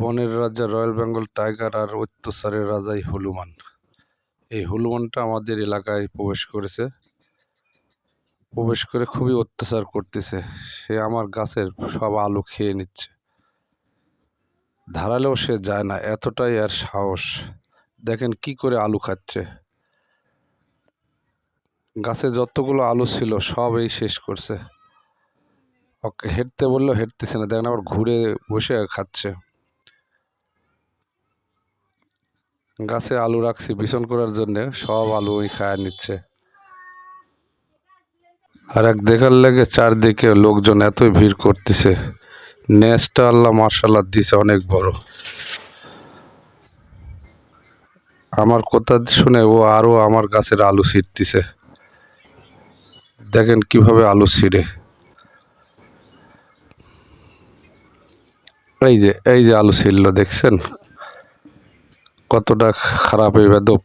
বনের রাজা royal Bengal tiger আর অত্যাচারের রাজাই হনুমান। এই হনুমানটা আমাদের এলাকায় প্রবেশ করে খুবই অত্যাচার করতেছে। সে আমার গাছের সব আলু খেয়ে নিচ্ছে, ধারালেও সে যায় না, এতটাই এর সাহস। দেখেন কি করে আলু খাচ্ছে, গাছে যতগুলো আলু ছিল সব এই শেষ করছে। ওকে হেঁটতে বললেও হেঁটতেছে না, দেখেন আবার ঘুরে বসে খাচ্ছে। গাছে আলু রাখছি বিছন করার জন্য, সব আলু ওই খায় নিচ্ছে। আর এক দেখার লেগে চারদিকে লোকজন এতই ভিড় করতেছে। নেজটা আল্লাহ মার্শাল্লাহ দিছে অনেক বড়। আমার কথা শুনে ও আরো আমার গাছের আলু ছিঁড়তেছে। দেখেন কিভাবে আলু ছিঁড়ে। এই যে আলু ছিঁড়লো, দেখছেন কতটা খারাপ এই বেদব।